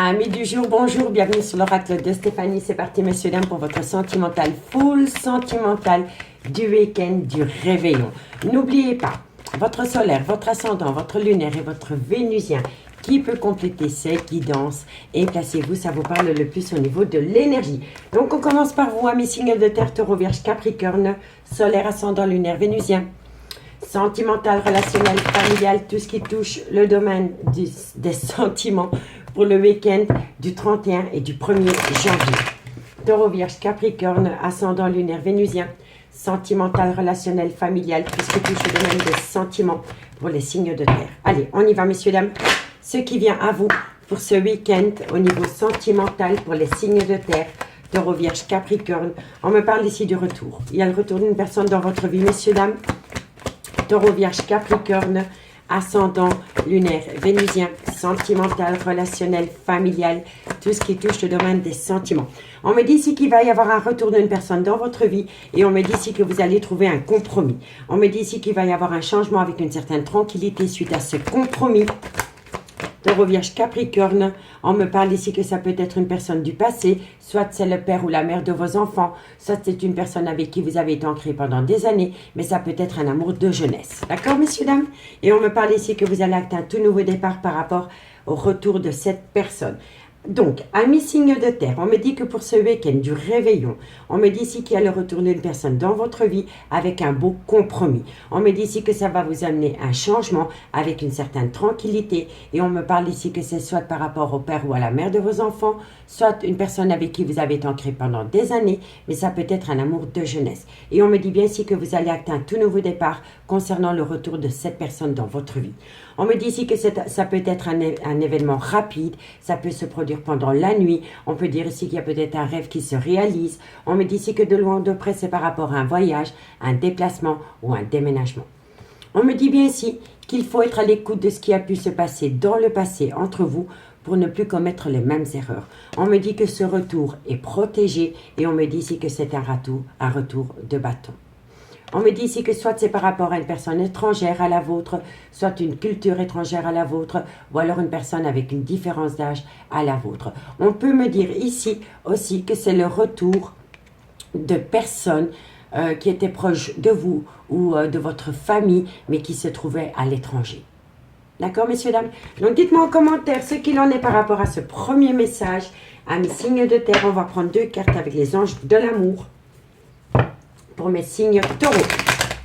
Amis du jour, bonjour, bienvenue sur l'oracle de Stéphanie. C'est parti, messieurs, dames, pour votre sentimental, full sentimental du week-end, du réveillon. N'oubliez pas, votre solaire, votre ascendant, votre lunaire et votre vénusien qui peut compléter cette guidance. Et placez-vous, ça vous parle le plus au niveau de l'énergie. Donc, on commence par vous, amis signes de terre, taureau, vierge, capricorne, solaire, ascendant, lunaire, vénusien. Sentimental, relationnel, familial, tout ce qui touche le domaine des sentiments pour le week-end du 31 et du 1er janvier. Taureau, vierge, capricorne, ascendant, lunaire, vénusien. Sentimental, relationnel, familial, tout ce qui touche le domaine des sentiments pour les signes de terre. Allez, on y va, messieurs, dames. Ce qui vient à vous pour ce week-end au niveau sentimental pour les signes de terre. Taureau, vierge, capricorne. On me parle ici du retour. Il y a le retour d'une personne dans votre vie, messieurs, dames. Taureau, vierge, capricorne, ascendant, lunaire, vénusien, sentimental, relationnel, familial, tout ce qui touche le domaine des sentiments. On me dit ici qu'il va y avoir un retour d'une personne dans votre vie et on me dit ici que vous allez trouver un compromis. On me dit ici qu'il va y avoir un changement avec une certaine tranquillité suite à ce compromis. Taureau, vierge, capricorne, on me parle ici que ça peut être une personne du passé, soit c'est le père ou la mère de vos enfants, soit c'est une personne avec qui vous avez été ancré pendant des années, mais ça peut être un amour de jeunesse. D'accord, messieurs, dames? Et on me parle ici que vous allez acter un tout nouveau départ par rapport au retour de cette personne. Donc, amis signes de terre, on me dit que pour ce week-end du réveillon, on me dit ici qu'il y a le retour d'une personne dans votre vie avec un beau compromis. On me dit ici que ça va vous amener un changement avec une certaine tranquillité. Et on me parle ici que c'est soit par rapport au père ou à la mère de vos enfants, soit une personne avec qui vous avez été ancré pendant des années, mais ça peut être un amour de jeunesse. Et on me dit bien ici que vous allez acter un tout nouveau départ concernant le retour de cette personne dans votre vie. On me dit ici que ça peut être un événement rapide, ça peut se produire pendant la nuit. On peut dire ici qu'il y a peut-être un rêve qui se réalise. On me dit ici que de loin ou de près, c'est par rapport à un voyage, un déplacement ou un déménagement. On me dit bien ici qu'il faut être à l'écoute de ce qui a pu se passer dans le passé entre vous pour ne plus commettre les mêmes erreurs. On me dit que ce retour est protégé et on me dit ici que c'est un retour de bâton. On me dit ici que soit c'est par rapport à une personne étrangère à la vôtre, soit une culture étrangère à la vôtre, ou alors une personne avec une différence d'âge à la vôtre. On peut me dire ici aussi que c'est le retour de personnes qui étaient proches de vous ou de votre famille, mais qui se trouvaient à l'étranger. D'accord, messieurs, dames? Donc, dites-moi en commentaire ce qu'il en est par rapport à ce premier message. Amis signes de terre, on va prendre 2 cartes avec les anges de l'amour. Pour mes signes taureau.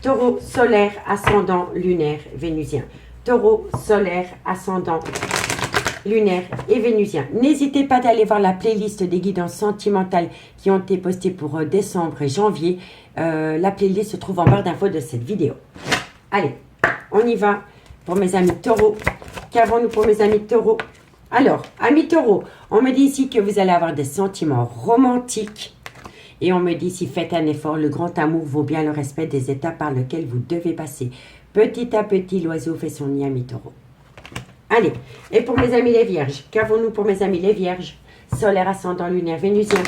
Taureau, solaire, ascendant, lunaire, vénusien. Taureau, solaire, ascendant, lunaire et vénusien. N'hésitez pas d'aller voir la playlist des guidances sentimentales qui ont été postées pour décembre et janvier. La playlist se trouve en barre d'infos de cette vidéo. Allez, on y va pour mes amis taureaux. Qu'avons-nous pour mes amis taureaux? Alors, amis taureaux, on me dit ici que vous allez avoir des sentiments romantiques. Et on me dit, si faites un effort, le grand amour vaut bien le respect des étapes par lesquelles vous devez passer. Petit à petit, l'oiseau fait son nid, amis taureaux. Allez, et pour mes amis les vierges, qu'avons-nous pour mes amis les vierges? Solaire, ascendant, lunaire, vénusien.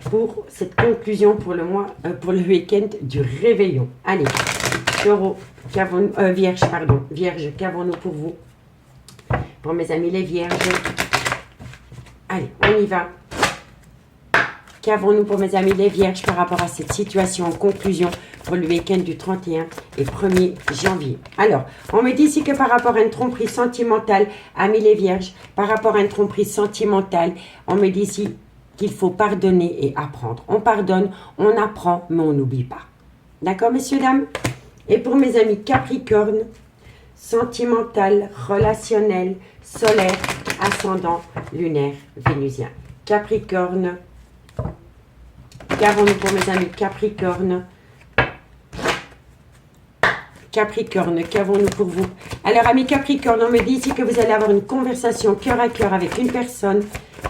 Pour cette conclusion pour le week-end du réveillon. Allez, taureau, vierge, qu'avons-nous pour vous? Pour mes amis les vierges. Allez, on y va. Qu'avons-nous pour mes amis les vierges par rapport à cette situation en conclusion pour le week-end du 31 et 1er janvier? Alors, on me dit ici que par rapport à une tromperie sentimentale, amis les vierges, par rapport à une tromperie sentimentale, on me dit ici qu'il faut pardonner et apprendre. On pardonne, on apprend, mais on n'oublie pas. D'accord, messieurs, dames? Et pour mes amis capricorne, sentimental, relationnel, solaire, ascendant, lunaire, vénusien. Capricorne. Qu'avons-nous pour mes amis Capricorne? Capricorne, qu'avons-nous pour vous? Alors, amis Capricorne, on me dit ici que vous allez avoir une conversation cœur à cœur avec une personne.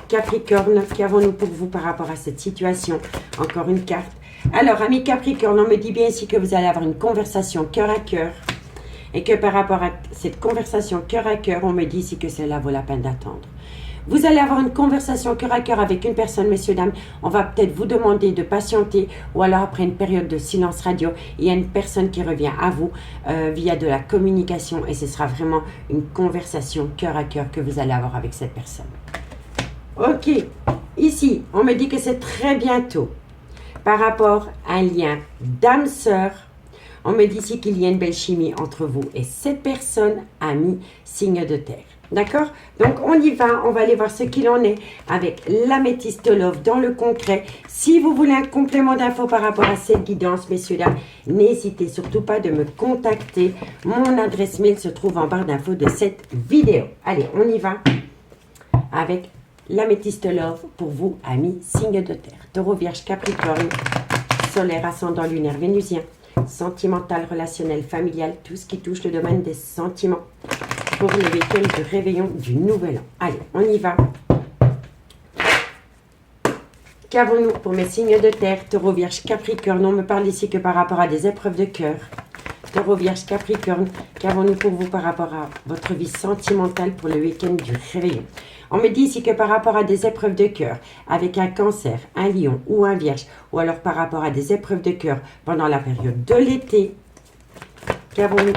Capricorne, qu'avons-nous pour vous par rapport à cette situation? Encore une carte. Alors, amis Capricorne, on me dit bien ici que vous allez avoir une conversation cœur à cœur. Et que par rapport à cette conversation cœur à cœur, on me dit ici que cela vaut la peine d'attendre. Vous allez avoir une conversation cœur à cœur avec une personne, messieurs, dames. On va peut-être vous demander de patienter ou alors après une période de silence radio, il y a une personne qui revient à vous via de la communication et ce sera vraiment une conversation cœur à cœur que vous allez avoir avec cette personne. Ok, ici, on me dit que c'est très bientôt par rapport à un lien d'âme-sœur. On me dit ici qu'il y a une belle chimie entre vous et cette personne, ami, signe de terre. D'accord? Donc, on y va. On va aller voir ce qu'il en est avec l'améthyste love dans le concret. Si vous voulez un complément d'infos par rapport à cette guidance, messieurs, dames, n'hésitez surtout pas de me contacter. Mon adresse mail se trouve en barre d'infos de cette vidéo. Allez, on y va avec l'améthyste love pour vous, amis, signe de terre. Taureau, Vierge, Capricorne, solaire, ascendant, lunaire, vénusien, sentimental, relationnel, familial, tout ce qui touche le domaine des sentiments. Pour le week-end du réveillon du nouvel an. Allez, on y va. Qu'avons-nous pour mes signes de terre? Taureau, Vierge, Capricorne. On me parle ici que par rapport à des épreuves de cœur. Taureau, Vierge, Capricorne. Qu'avons-nous pour vous par rapport à votre vie sentimentale pour le week-end du réveillon? On me dit ici que par rapport à des épreuves de cœur, avec un cancer, un lion ou un vierge, ou alors par rapport à des épreuves de cœur pendant la période de l'été, qu'avons-nous?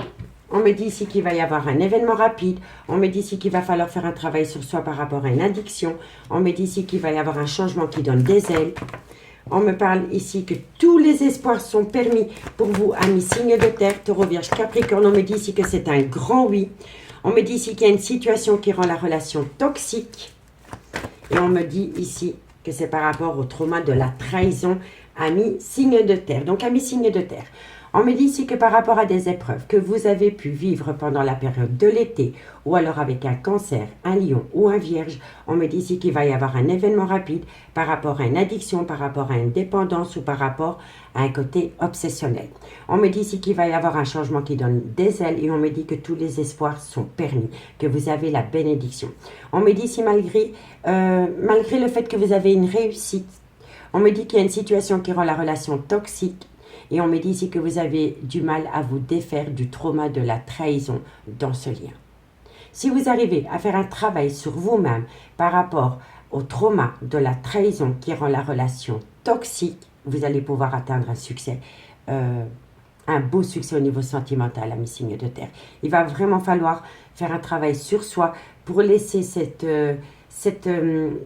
On me dit ici qu'il va y avoir un événement rapide. On me dit ici qu'il va falloir faire un travail sur soi par rapport à une addiction. On me dit ici qu'il va y avoir un changement qui donne des ailes. On me parle ici que tous les espoirs sont permis pour vous, amis signes de terre, Taureau, Vierge, Capricorne. On me dit ici que c'est un grand oui. On me dit ici qu'il y a une situation qui rend la relation toxique. Et on me dit ici que c'est par rapport au trauma de la trahison, amis signes de terre. Donc, amis signes de terre. On me dit ici que par rapport à des épreuves que vous avez pu vivre pendant la période de l'été, ou alors avec un cancer, un lion ou un vierge, on me dit ici qu'il va y avoir un événement rapide par rapport à une addiction, par rapport à une dépendance ou par rapport à un côté obsessionnel. On me dit ici qu'il va y avoir un changement qui donne des ailes et on me dit que tous les espoirs sont permis, que vous avez la bénédiction. On me dit ici malgré le fait que vous avez une réussite, on me dit qu'il y a une situation qui rend la relation toxique. Et on me dit ici que vous avez du mal à vous défaire du trauma de la trahison dans ce lien. Si vous arrivez à faire un travail sur vous-même par rapport au trauma de la trahison qui rend la relation toxique, vous allez pouvoir atteindre un succès, un beau succès au niveau sentimental, ami signe de terre. Il va vraiment falloir faire un travail sur soi pour laisser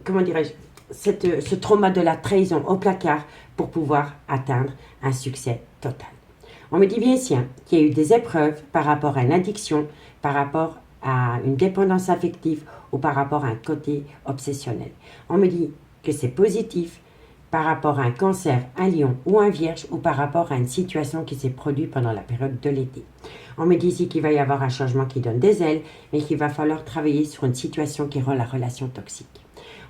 comment dirais-je, ce trauma de la trahison au placard pour pouvoir atteindre un succès total. On me dit bien ici qu'il y a eu des épreuves par rapport à une addiction, par rapport à une dépendance affective ou par rapport à un côté obsessionnel. On me dit que c'est positif par rapport à un cancer, un lion ou un vierge ou par rapport à une situation qui s'est produite pendant la période de l'été. On me dit ici qu'il va y avoir un changement qui donne des ailes, mais qu'il va falloir travailler sur une situation qui rend la relation toxique.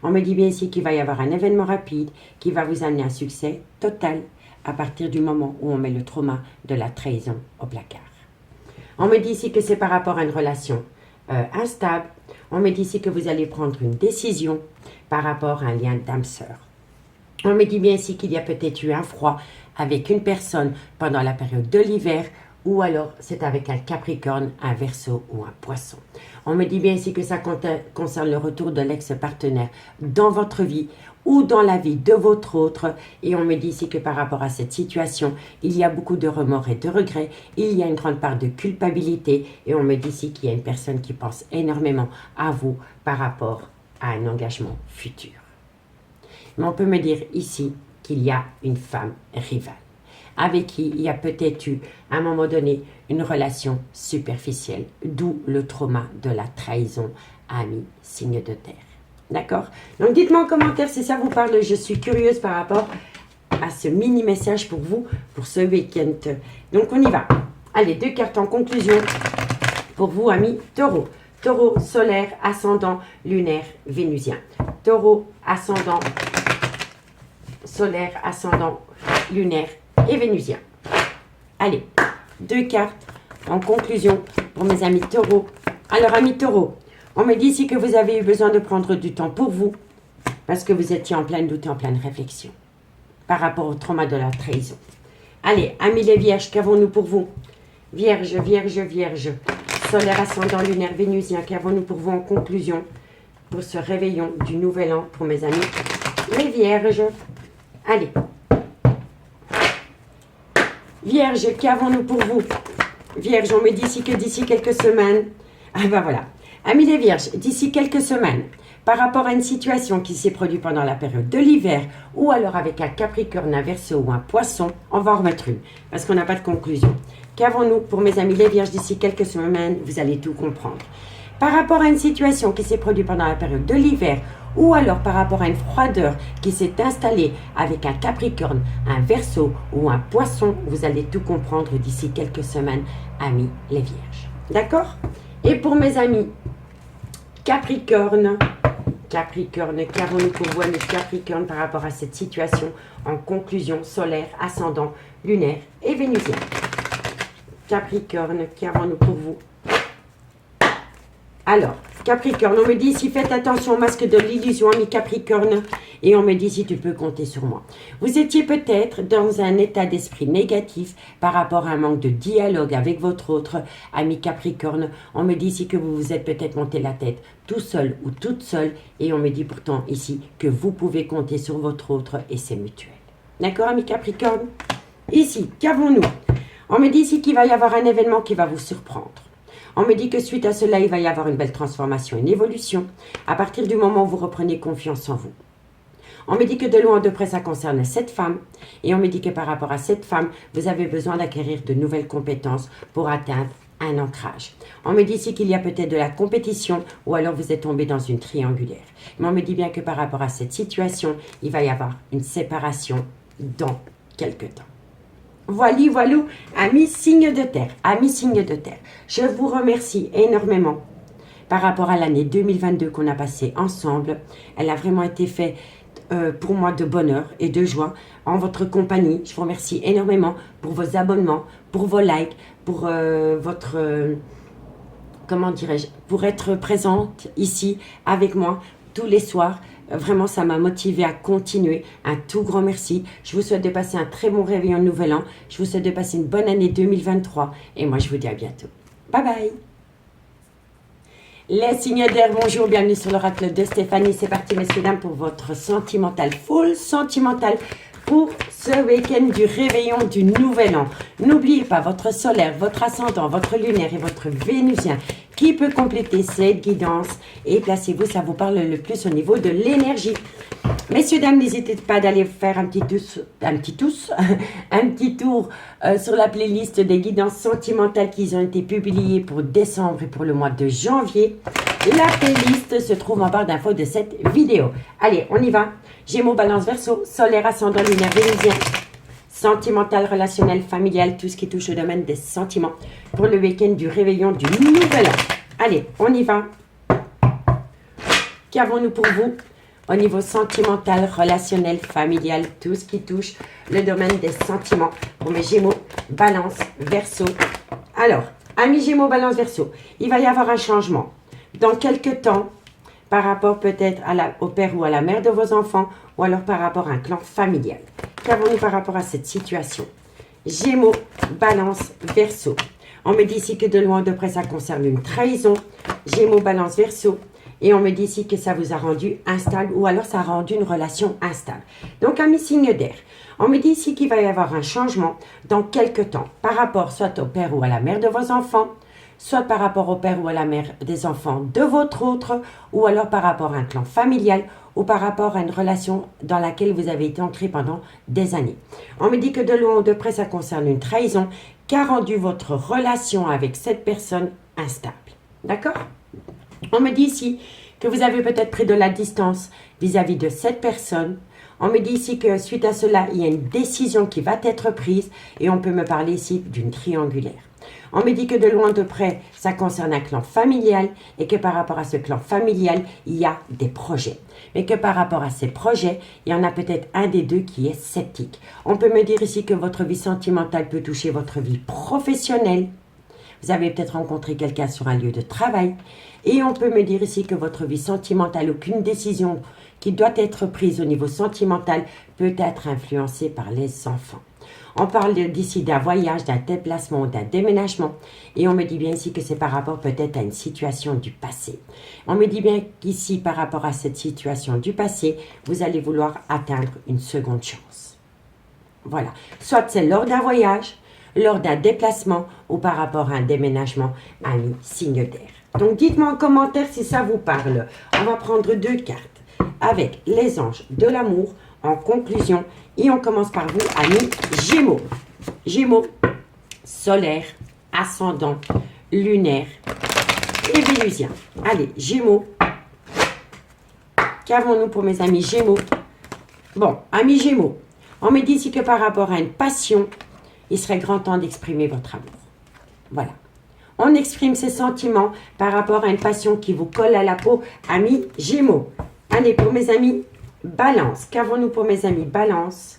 On me dit bien ici qu'il va y avoir un événement rapide qui va vous amener un succès total à partir du moment où on met le trauma de la trahison au placard. On me dit ici que c'est par rapport à une relation instable. On me dit ici que vous allez prendre une décision par rapport à un lien d'âme-sœur. On me dit bien ici qu'il y a peut-être eu un froid avec une personne pendant la période de l'hiver ou alors c'est avec un Capricorne, un Verseau ou un Poisson. On me dit bien ici que ça concerne le retour de l'ex-partenaire dans votre vie ou dans la vie de votre autre. Et on me dit ici que par rapport à cette situation, il y a beaucoup de remords et de regrets. Il y a une grande part de culpabilité. Et on me dit ici qu'il y a une personne qui pense énormément à vous par rapport à un engagement futur. Mais on peut me dire ici qu'il y a une femme rivale avec qui il y a peut-être eu, à un moment donné, une relation superficielle, d'où le trauma de la trahison, ami, signe de terre. D'accord? Donc, dites-moi en commentaire si ça vous parle. Je suis curieuse par rapport à ce mini-message pour vous, pour ce week-end. Donc, on y va. Allez, 2 cartes en conclusion pour vous, amis Taureau. Taureau, solaire, ascendant, lunaire, vénusien. Taureau, ascendant, solaire, ascendant, lunaire et vénusien. Allez, 2 cartes en conclusion pour mes amis Taureau. Alors, amis Taureau, on me dit ici que vous avez eu besoin de prendre du temps pour vous parce que vous étiez en pleine doute et en pleine réflexion par rapport au trauma de la trahison. Allez, amis les vierges, qu'avons-nous pour vous? Vierge, vierge, vierge, solaire, ascendant, lunaire, vénusien, qu'avons-nous pour vous en conclusion pour ce réveillon du Nouvel An pour mes amis les Vierges. Allez. Vierge, qu'avons-nous pour vous? Vierge, on me dit ici que d'ici quelques semaines, ah ben voilà. Amis les Vierges, d'ici quelques semaines, par rapport à une situation qui s'est produite pendant la période de l'hiver, ou alors avec un Capricorne, un Verseau ou un Poisson, on va en remettre une, parce qu'on n'a pas de conclusion. Qu'avons-nous pour mes amis les Vierges d'ici quelques semaines? Vous allez tout comprendre. Par rapport à une situation qui s'est produite pendant la période de l'hiver, ou alors par rapport à une froideur qui s'est installée avec un Capricorne, un Verseau ou un Poisson, vous allez tout comprendre d'ici quelques semaines, amis les Vierges. D'accord? Et pour mes amis Capricorne, qu'avons-nous pour vous, amis Capricorne, par rapport à cette situation en conclusion solaire, ascendant, lunaire et vénusien? Capricorne, qu'avons-nous pour vous? Alors, Capricorne, on me dit ici, faites attention au masque de l'illusion, ami Capricorne. Et on me dit si tu peux compter sur moi. Vous étiez peut-être dans un état d'esprit négatif par rapport à un manque de dialogue avec votre autre, ami Capricorne. On me dit ici que vous vous êtes peut-être monté la tête tout seul ou toute seule. Et on me dit pourtant ici que vous pouvez compter sur votre autre et c'est mutuel. D'accord, ami Capricorne? Ici, qu'avons-nous? On me dit ici qu'il va y avoir un événement qui va vous surprendre. On me dit que suite à cela, il va y avoir une belle transformation, une évolution, à partir du moment où vous reprenez confiance en vous. On me dit que de loin de près, ça concerne cette femme. Et on me dit que par rapport à cette femme, vous avez besoin d'acquérir de nouvelles compétences pour atteindre un ancrage. On me dit ici qu'il y a peut-être de la compétition ou alors vous êtes tombé dans une triangulaire. Mais on me dit bien que par rapport à cette situation, il va y avoir une séparation dans quelques temps. Voilà, amis signes de terre, je vous remercie énormément par rapport à l'année 2022 qu'on a passée ensemble. Elle a vraiment été faite pour moi de bonheur et de joie en votre compagnie. Je vous remercie énormément pour vos abonnements, pour vos likes, pour comment dirais-je, pour être présente ici avec moi tous les soirs. Vraiment, ça m'a motivé à continuer. Un tout grand merci. Je vous souhaite de passer un très bon réveillon de Nouvel An. Je vous souhaite de passer une bonne année 2023. Et moi, je vous dis à bientôt. Bye bye. Les signes d'air, bonjour. Bienvenue sur l'oracle de Stéphanie. C'est parti, messieurs, dames, pour votre sentimental, full sentimental pour ce week-end du réveillon du Nouvel An. N'oubliez pas votre solaire, votre ascendant, votre lunaire et votre vénusien qui peut compléter cette guidance. Et placez-vous, ça vous parle le plus au niveau de l'énergie. Messieurs, dames, n'hésitez pas d'aller faire un petit tour sur la playlist des guidances sentimentales qui ont été publiées pour décembre et pour le mois de janvier. La playlist se trouve en barre d'infos de cette vidéo. Allez, on y va. Gémeaux, Balance, Verseau, solaire, ascendant, lunaire, vénusien, sentimental, relationnel, familial, tout ce qui touche au domaine des sentiments pour le week-end du réveillon du Nouvel An. Allez, on y va. Qu'avons-nous pour vous au niveau sentimental, relationnel, familial, tout ce qui touche le domaine des sentiments pour mes Gémeaux, Balance, Verseau. Alors, amis Gémeaux, Balance, Verseau, il va y avoir un changement dans quelques temps par rapport peut-être au père ou à la mère de vos enfants ou alors par rapport à un clan familial. Qu'avons-nous par rapport à cette situation? Gémeaux, Balance, Verseau. On me dit ici que de loin de près, ça concerne une trahison. Gémeaux, Balance, Verseau. Et on me dit ici que ça vous a rendu instable ou alors ça a rendu une relation instable. Donc, amis signes d'air, on me dit ici qu'il va y avoir un changement dans quelques temps par rapport soit au père ou à la mère de vos enfants, soit par rapport au père ou à la mère des enfants de votre autre, ou alors par rapport à un clan familial, ou par rapport à une relation dans laquelle vous avez été ancré pendant des années. On me dit que de loin ou de près, ça concerne une trahison qui a rendu votre relation avec cette personne instable. D'accord? On me dit ici que vous avez peut-être pris de la distance vis-à-vis de cette personne. On me dit ici que suite à cela, il y a une décision qui va être prise et on peut me parler ici d'une triangulaire. On me dit que de loin de près, ça concerne un clan familial et que par rapport à ce clan familial, il y a des projets. Mais que par rapport à ces projets, il y en a peut-être un des deux qui est sceptique. On peut me dire ici que votre vie sentimentale peut toucher votre vie professionnelle. Vous avez peut-être rencontré quelqu'un sur un lieu de travail. Et on peut me dire ici que votre vie sentimentale, aucune décision qui doit être prise au niveau sentimental peut être influencée par les enfants. On parle d'ici d'un voyage, d'un déplacement, d'un déménagement. Et on me dit bien ici que c'est par rapport peut-être à une situation du passé. On me dit bien qu'ici, par rapport à cette situation du passé, vous allez vouloir atteindre une seconde chance. Voilà. Soit c'est lors d'un voyage, lors d'un déplacement ou par rapport à un déménagement, ami signe d'air. Donc dites-moi en commentaire si ça vous parle. On va prendre 2 cartes avec les anges de l'amour en conclusion. Et on commence par vous, amis Gémeaux. Gémeaux, solaire, ascendant, lunaire et vénusien. Allez, Gémeaux. Qu'avons-nous pour mes amis Gémeaux? Bon, amis Gémeaux, on me dit ici que par rapport à une passion, il serait grand temps d'exprimer votre amour. Voilà. On exprime ses sentiments par rapport à une passion qui vous colle à la peau, amis Gémeaux. Allez, pour mes amis Balance. Qu'avons-nous pour mes amis Balance?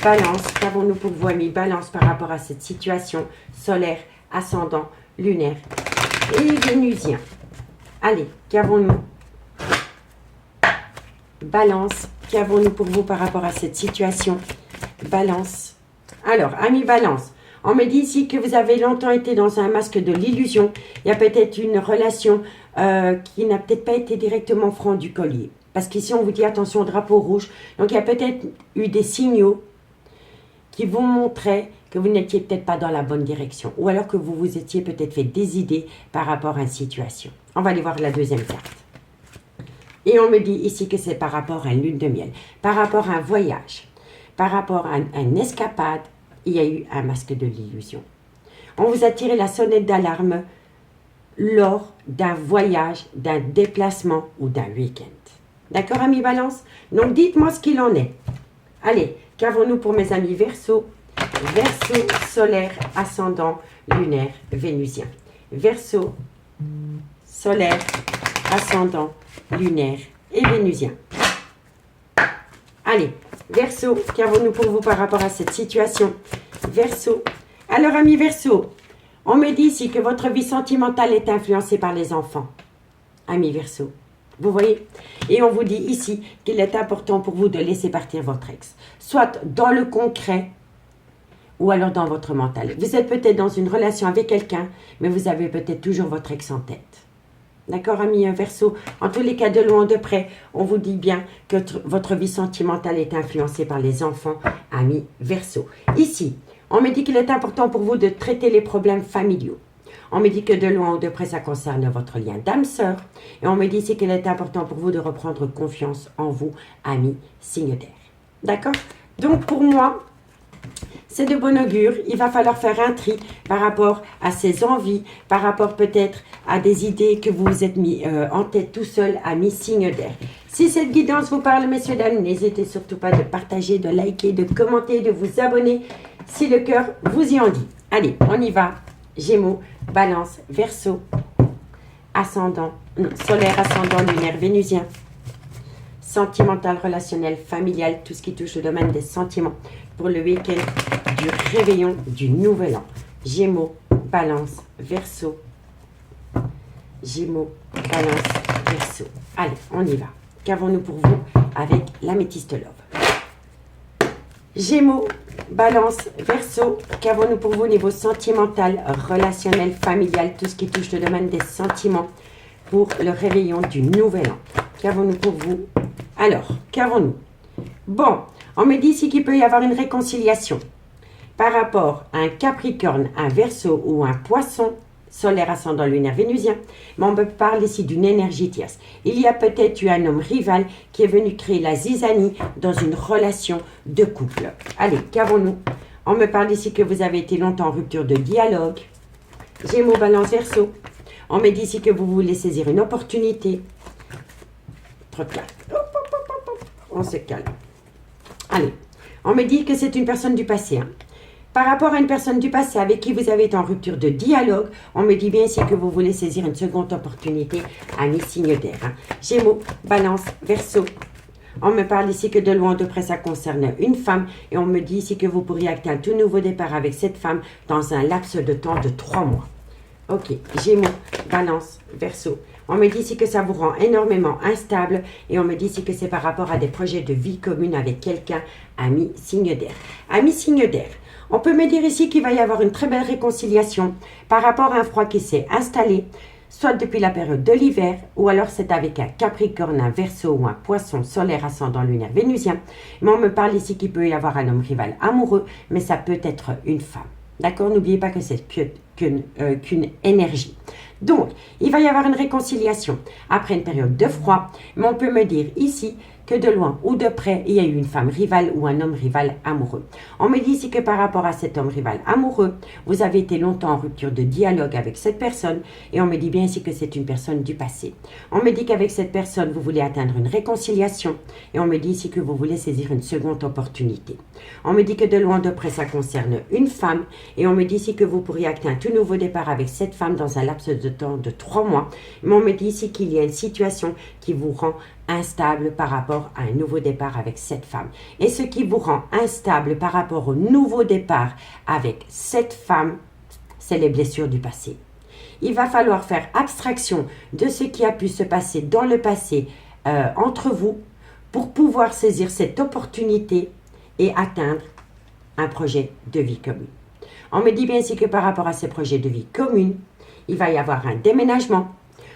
Balance. Qu'avons-nous pour vous, amis Balance, par rapport à cette situation solaire, ascendant, lunaire et vénusien? Allez, qu'avons-nous? Balance. Qu'avons-nous pour vous par rapport à cette situation? Balance. Alors, amis Balance, on me dit ici que vous avez longtemps été dans un masque de l'illusion. Il y a peut-être une relation qui n'a peut-être pas été directement franc du collier. Parce qu'ici, on vous dit attention, drapeau rouge. Donc, il y a peut-être eu des signaux qui vous montraient que vous n'étiez peut-être pas dans la bonne direction. Ou alors que vous vous étiez peut-être fait des idées par rapport à une situation. On va aller voir la deuxième carte. Et on me dit ici que c'est par rapport à une lune de miel, par rapport à un voyage, par rapport à une escapade, il y a eu un masque de l'illusion. On vous a tiré la sonnette d'alarme lors d'un voyage, d'un déplacement ou d'un week-end. D'accord, amis Balance? Donc, dites-moi ce qu'il en est. Allez, qu'avons-nous pour mes amis Verseau? Verseau, solaire, ascendant, lunaire, vénusien. Verseau, solaire, ascendant, lunaire et vénusien. Allez, Verseau, qu'avons-nous pour vous par rapport à cette situation? Verseau. Alors, amis Verseau, on me dit ici que votre vie sentimentale est influencée par les enfants. Amis Verseau, vous voyez? Et on vous dit ici qu'il est important pour vous de laisser partir votre ex. Soit dans le concret, ou alors dans votre mental. Vous êtes peut-être dans une relation avec quelqu'un, mais vous avez peut-être toujours votre ex en tête. D'accord, amis Verseau? En tous les cas, de loin de près, on vous dit bien que votre vie sentimentale est influencée par les enfants, amis Verseau. Ici, on me dit qu'il est important pour vous de traiter les problèmes familiaux. On me dit que de loin ou de près, ça concerne votre lien d'âme-sœur. Et on me dit ici qu'il est important pour vous de reprendre confiance en vous, amis signe d'air. D'accord? Donc, pour moi, c'est de bon augure. Il va falloir faire un tri par rapport à ses envies, par rapport peut-être à des idées que vous vous êtes mis en tête tout seul, amis signe d'air. Si cette guidance vous parle, messieurs, dames, n'hésitez surtout pas de partager, de liker, de commenter, de vous abonner si le cœur vous y en dit. Allez, on y va. Gémeaux, Balance, Verseau, ascendant, solaire, ascendant, lunaire, vénusien. Sentimental, relationnel, familial, tout ce qui touche le domaine des sentiments pour le week-end du réveillon du nouvel an. Gémeaux, Balance, Verseau. Gémeaux, Balance, Verseau. Allez, on y va. Qu'avons-nous pour vous avec l'améthyste love? Gémeaux, Balance, Verseau. Qu'avons-nous pour vous au niveau sentimental, relationnel, familial, tout ce qui touche le domaine des sentiments pour le réveillon du nouvel an? Qu'avons-nous pour vous? Alors, qu'avons-nous? Bon, on me dit ici qu'il peut y avoir une réconciliation par rapport à un Capricorne, un Verseau ou un Poisson, solaire, ascendant, lunaire, vénusien. Mais on me parle ici d'une énergie tierce. Il y a peut-être eu un homme rival qui est venu créer la zizanie dans une relation de couple. Allez, qu'avons-nous? On me parle ici que vous avez été longtemps en rupture de dialogue. Gémeaux, Balance, Verseau. On me dit ici que vous voulez saisir une opportunité. Trop calme. On se calme. Allez, on me dit que c'est une personne du passé. Par rapport à une personne du passé avec qui vous avez été en rupture de dialogue, on me dit bien ici que vous voulez saisir une seconde opportunité, amis signe d'air. Gémeaux, Balance, Verseau. On me parle ici que de loin ou de près, ça concerne une femme. Et on me dit ici que vous pourriez acter un tout nouveau départ avec cette femme dans un laps de temps de 3 mois. Ok, Gémeaux, Balance, Verseau. On me dit ici que ça vous rend énormément instable et on me dit ici que c'est par rapport à des projets de vie commune avec quelqu'un, ami signe d'air. Ami signe d'air, On peut me dire ici qu'il va y avoir une très belle réconciliation par rapport à un froid qui s'est installé, soit depuis la période de l'hiver, ou alors c'est avec un Capricorne, un Verseau ou un Poisson solaire ascendant lunaire vénusien. Mais on me parle ici qu'il peut y avoir un homme rival amoureux, mais ça peut être une femme. D'accord? N'oubliez pas que c'est qu'une énergie. Donc, il va y avoir une réconciliation après une période de froid, mais on peut me dire ici que de loin ou de près, il y a eu une femme rivale ou un homme rival amoureux. On me dit ici que par rapport à cet homme rival amoureux, vous avez été longtemps en rupture de dialogue avec cette personne et on me dit bien ici que c'est une personne du passé. On me dit qu'avec cette personne, vous voulez atteindre une réconciliation et on me dit ici que vous voulez saisir une seconde opportunité. On me dit que de loin ou de près, ça concerne une femme et on me dit ici que vous pourriez acter un tout nouveau départ avec cette femme dans un laps de temps de 3 mois. Mais on me dit ici qu'il y a une situation qui vous rend instable par rapport à un nouveau départ avec cette femme. Et ce qui vous rend instable par rapport au nouveau départ avec cette femme, c'est les blessures du passé. Il va falloir faire abstraction de ce qui a pu se passer dans le passé entre vous pour pouvoir saisir cette opportunité et atteindre un projet de vie commune. On me dit bien ici que par rapport à ces projets de vie commune, il va y avoir un déménagement.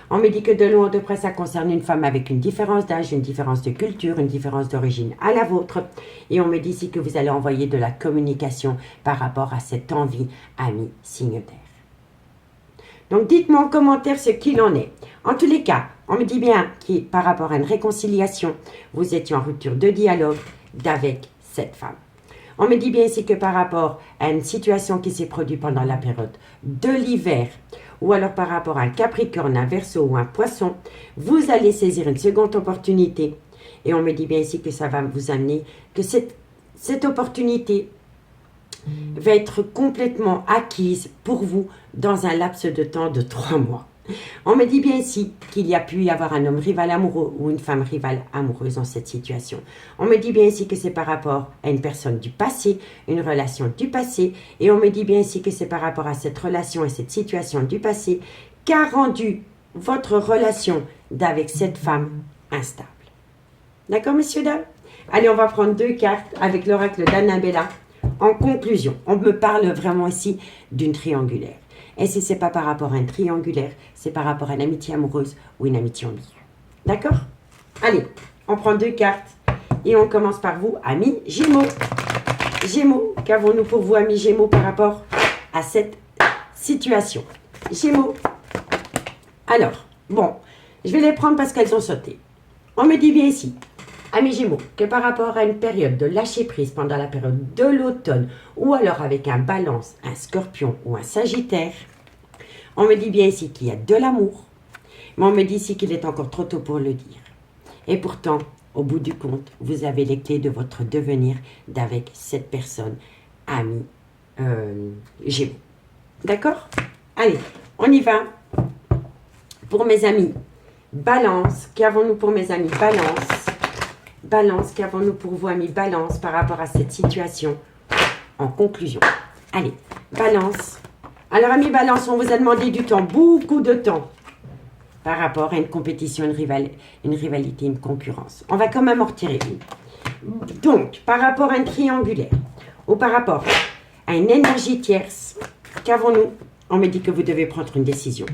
On me dit que de loin ou de près, ça concerne une femme avec une différence d'âge, une différence de culture, une différence d'origine à la vôtre. Et on me dit ici que vous allez envoyer de la communication par rapport à cette envie, ami signe terre. Donc, dites-moi en commentaire ce qu'il en est. En tous les cas, on me dit bien que par rapport à une réconciliation, vous étiez en rupture de dialogue d'avec cette femme. On me dit bien ici que par rapport à une situation qui s'est produite pendant la période de l'hiver, ou alors par rapport à un Capricorne, un Verseau ou un Poisson, vous allez saisir une seconde opportunité. Et on me dit bien ici que ça va vous amener, que cette opportunité va être complètement acquise pour vous dans un laps de temps de 3 mois. On me dit bien ici qu'il y a pu y avoir un homme rival amoureux ou une femme rivale amoureuse dans cette situation. On me dit bien ici que c'est par rapport à une personne du passé, une relation du passé. Et on me dit bien ici que c'est par rapport à cette relation et cette situation du passé qu'a rendu votre relation d'avec cette femme instable. D'accord, messieurs, dames? Allez, on va prendre 2 cartes avec l'oracle d'Annabella. En conclusion, on me parle vraiment ici d'une triangulaire. Et si ce n'est pas par rapport à un triangulaire, c'est par rapport à une amitié amoureuse ou une amitié ambiguë. D'accord? Allez, on prend 2 cartes et on commence par vous, amis Gémeaux. Gémeaux, qu'avons-nous pour vous, amis Gémeaux, par rapport à cette situation? Gémeaux. Alors, bon, je vais les prendre parce qu'elles ont sauté. On me dit bien ici, amis Gémeaux, que par rapport à une période de lâcher prise pendant la période de l'automne ou alors avec un Balance, un Scorpion ou un Sagittaire, on me dit bien ici qu'il y a de l'amour, mais on me dit ici qu'il est encore trop tôt pour le dire. Et pourtant, au bout du compte, vous avez les clés de votre devenir d'avec cette personne, amis Gémeaux. D'accord? Allez, on y va. Pour mes amis Balance, qu'avons-nous pour mes amis Balance? Balance, qu'avons-nous pour vous, amis Balance, par rapport à cette situation? En conclusion. Allez, Balance. Alors, amis Balance, on vous a demandé du temps, beaucoup de temps, par rapport à une compétition, une rivalité, une concurrence. On va quand même en retirer une. Donc, par rapport à un triangulaire, ou par rapport à une énergie tierce, qu'avons-nous? On me dit que vous devez prendre une décision.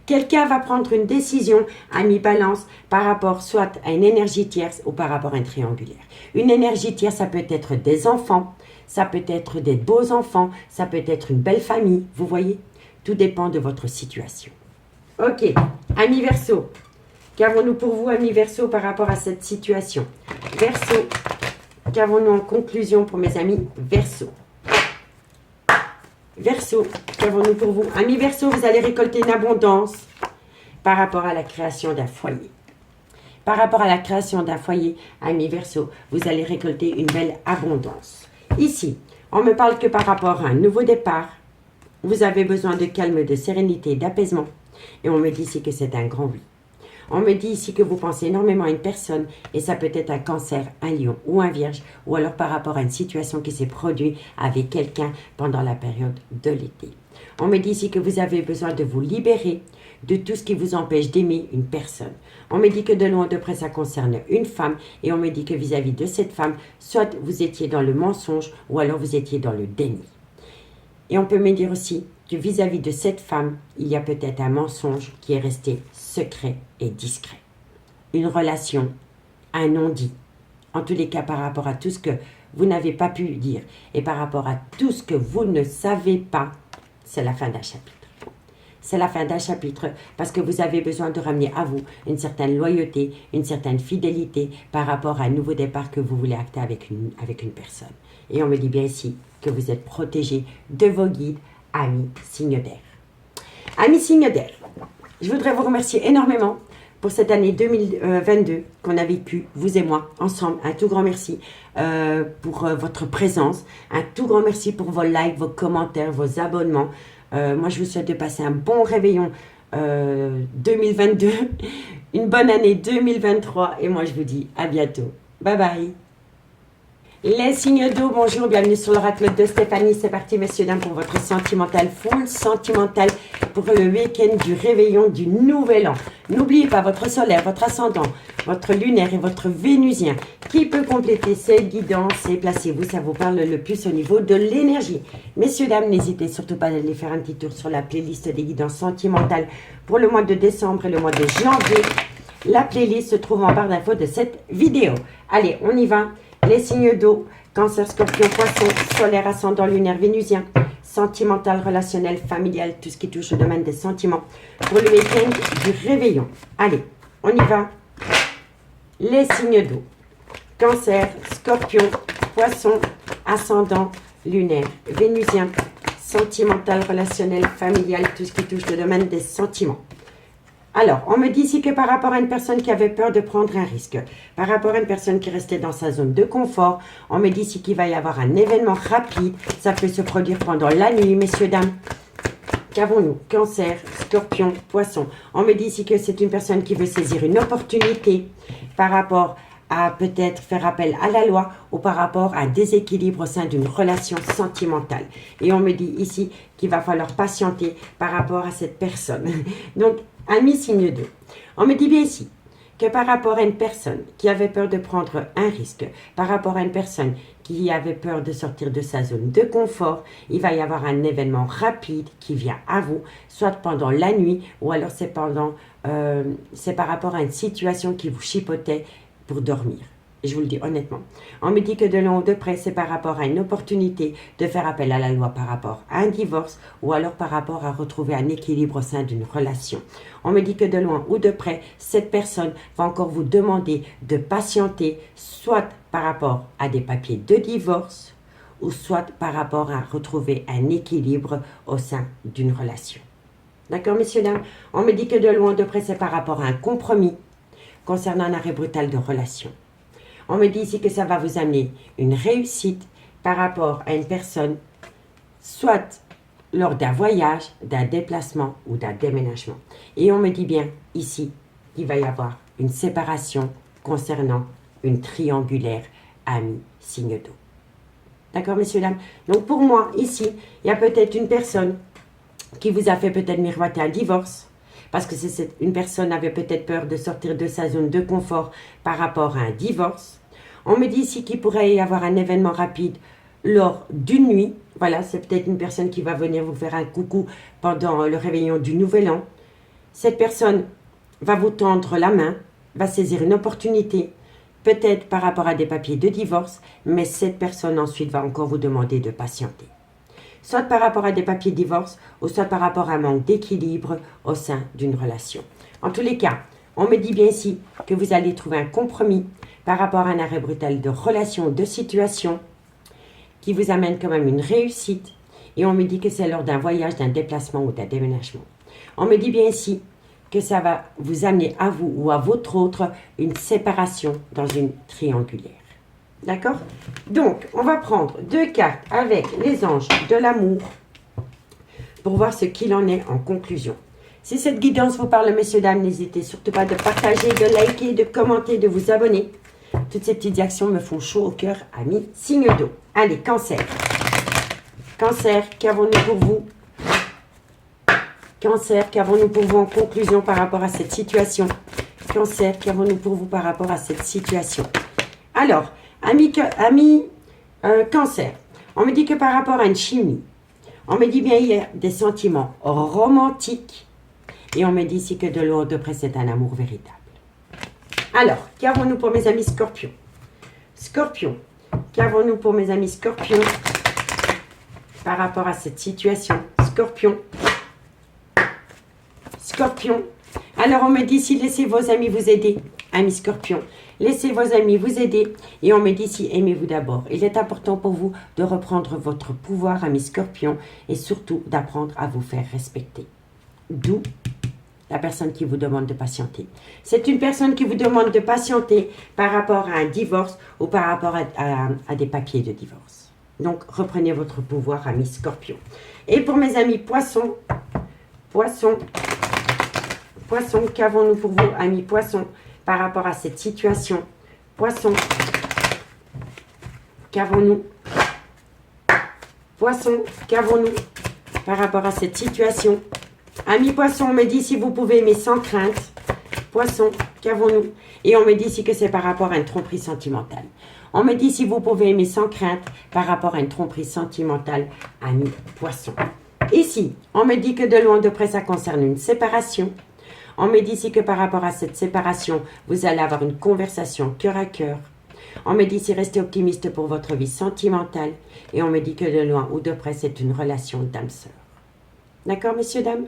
Quelqu'un va prendre une décision, ami Balance, par rapport soit à une énergie tierce ou par rapport à un triangulaire. Une énergie tierce, ça peut être des enfants, ça peut être des beaux enfants, ça peut être une belle famille, vous voyez? Tout dépend de votre situation. Ok, ami Verseau, qu'avons-nous pour vous, ami Verseau, par rapport à cette situation? Verseau, qu'avons-nous en conclusion pour mes amis Verseau? Verseau, qu'avons-nous pour vous? Amis Verseau, vous allez récolter une abondance par rapport à la création d'un foyer. Par rapport à la création d'un foyer, amis Verseau, vous allez récolter une belle abondance. Ici, on me parle que par rapport à un nouveau départ, vous avez besoin de calme, de sérénité, d'apaisement. Et on me dit ici que c'est un grand oui. On me dit ici que vous pensez énormément à une personne et ça peut être un Cancer, un Lion ou un Vierge ou alors par rapport à une situation qui s'est produite avec quelqu'un pendant la période de l'été. On me dit ici que vous avez besoin de vous libérer de tout ce qui vous empêche d'aimer une personne. On me dit que de loin de près ça concerne une femme et on me dit que vis-à-vis de cette femme, soit vous étiez dans le mensonge ou alors vous étiez dans le déni. Et on peut me dire aussi que vis-à-vis de cette femme, il y a peut-être un mensonge qui est resté secret et discret. Une relation, un non-dit. En tous les cas, par rapport à tout ce que vous n'avez pas pu dire et par rapport à tout ce que vous ne savez pas, c'est la fin d'un chapitre. C'est la fin d'un chapitre parce que vous avez besoin de ramener à vous une certaine loyauté, une certaine fidélité par rapport à un nouveau départ que vous voulez acter avec une personne. Et on me dit bien ici que vous êtes protégé de vos guides, amis signe d'air. Amis signe d'air, je voudrais vous remercier énormément pour cette année 2022 qu'on a vécue, vous et moi, ensemble. Un tout grand merci pour votre présence. Un tout grand merci pour vos likes, vos commentaires, vos abonnements. Moi, je vous souhaite de passer un bon réveillon 2022, une bonne année 2023. Et moi, je vous dis à bientôt. Bye bye. Les signes d'eau, bonjour, bienvenue sur l'oracle de Stéphanie. C'est parti, messieurs, dames, pour votre sentimental full sentimental pour le week-end du réveillon du nouvel an. N'oubliez pas votre solaire, votre ascendant, votre lunaire et votre vénusien qui peut compléter cette guidance et placez-vous, ça vous parle le plus au niveau de l'énergie. Messieurs, dames, n'hésitez surtout pas à aller faire un petit tour sur la playlist des guidances sentimentales pour le mois de décembre et le mois de janvier. La playlist se trouve en barre d'infos de cette vidéo. Allez, on y va. Les signes d'eau, Cancer, Scorpion, Poisson, solaire, ascendant, lunaire, vénusien, sentimental, relationnel, familial, tout ce qui touche au domaine des sentiments. Pour le week-end du réveillon. Allez, on y va. Les signes d'eau, Cancer, Scorpion, Poisson, ascendant, lunaire, vénusien, sentimental, relationnel, familial, tout ce qui touche au domaine des sentiments. Alors, on me dit ici que par rapport à une personne qui avait peur de prendre un risque, par rapport à une personne qui restait dans sa zone de confort, on me dit ici qu'il va y avoir un événement rapide. Ça peut se produire pendant la nuit, messieurs, dames. Qu'avons-nous? Cancer, Scorpion, Poisson. On me dit ici que c'est une personne qui veut saisir une opportunité par rapport à peut-être faire appel à la loi ou par rapport à un déséquilibre au sein d'une relation sentimentale. Et on me dit ici qu'il va falloir patienter par rapport à cette personne. Donc, amis signe d'eau, on me dit bien ici que par rapport à une personne qui avait peur de prendre un risque, par rapport à une personne qui avait peur de sortir de sa zone de confort, il va y avoir un événement rapide qui vient à vous, soit pendant la nuit ou alors c'est par rapport à une situation qui vous chipotait pour dormir. Je vous le dis honnêtement. On me dit que de loin ou de près, c'est par rapport à une opportunité de faire appel à la loi par rapport à un divorce ou alors par rapport à retrouver un équilibre au sein d'une relation. On me dit que de loin ou de près, cette personne va encore vous demander de patienter, soit par rapport à des papiers de divorce ou soit par rapport à retrouver un équilibre au sein d'une relation. D'accord, messieurs, dames? On me dit que de loin ou de près, c'est par rapport à un compromis concernant un arrêt brutal de relation. On me dit ici que ça va vous amener une réussite par rapport à une personne, soit lors d'un voyage, d'un déplacement ou d'un déménagement. Et on me dit bien ici qu'il va y avoir une séparation concernant une triangulaire amie signe d'eau. D'accord, messieurs, dames? Donc pour moi, ici, il y a peut-être une personne qui vous a fait peut-être miroiter un divorce. Parce que une personne avait peut-être peur de sortir de sa zone de confort par rapport à un divorce. On me dit ici qu'il pourrait y avoir un événement rapide lors d'une nuit. Voilà, c'est peut-être une personne qui va venir vous faire un coucou pendant le réveillon du Nouvel An. Cette personne va vous tendre la main, va saisir une opportunité, peut-être par rapport à des papiers de divorce, mais cette personne ensuite va encore vous demander de patienter. Soit par rapport à des papiers de divorce, ou soit par rapport à un manque d'équilibre au sein d'une relation. En tous les cas, on me dit bien ici que vous allez trouver un compromis par rapport à un arrêt brutal de relation ou de situation qui vous amène quand même une réussite. Et on me dit que c'est lors d'un voyage, d'un déplacement ou d'un déménagement. On me dit bien ici que ça va vous amener à vous ou à votre autre une séparation dans une triangulaire. D'accord? Donc, on va prendre 2 cartes avec les anges de l'amour pour voir ce qu'il en est en conclusion. Si cette guidance vous parle, messieurs, dames, n'hésitez surtout pas de partager, de liker, de commenter, de vous abonner. Toutes ces petites actions me font chaud au cœur, amis signe d'eau. Allez, Cancer. Cancer, qu'avons-nous pour vous? Cancer, qu'avons-nous pour vous en conclusion par rapport à cette situation? Cancer, qu'avons-nous pour vous par rapport à cette situation? Alors, Cancer, on me dit que par rapport à une chimie, On me dit bien, il y a des sentiments romantiques. Et on me dit ici que de loin ou de près, c'est un amour véritable. Alors, qu'avons-nous pour mes amis Scorpions? Scorpions, qu'avons-nous pour mes amis Scorpions par rapport à cette situation? Scorpion. Scorpion. Alors, on me dit ici, laissez vos amis vous aider. Amis Scorpion, laissez vos amis vous aider. Et on me dit ici, aimez-vous d'abord. Il est important pour vous de reprendre votre pouvoir, amis Scorpion, et surtout d'apprendre à vous faire respecter. D'où la personne qui vous demande de patienter. C'est une personne qui vous demande de patienter par rapport à un divorce ou par rapport à des papiers de divorce. Donc, reprenez votre pouvoir, amis Scorpion. Et pour mes amis Poissons, Poissons, qu'avons-nous pour vous, amis Poissons, par rapport à cette situation? Poissons, qu'avons-nous? Poissons, qu'avons-nous par rapport à cette situation? Amis Poissons, on me dit si vous pouvez aimer sans crainte. Poissons, qu'avons-nous? Et on me dit ici que c'est par rapport à une tromperie sentimentale. On me dit si vous pouvez aimer sans crainte par rapport à une tromperie sentimentale, amis Poissons. Ici, on me dit que de loin de près, ça concerne une séparation. On me dit ici que par rapport à cette séparation, vous allez avoir une conversation cœur à cœur. On me dit ici restez optimiste pour votre vie sentimentale. Et on me dit que de loin ou de près, c'est une relation d'âme-sœur. D'accord, messieurs, dames?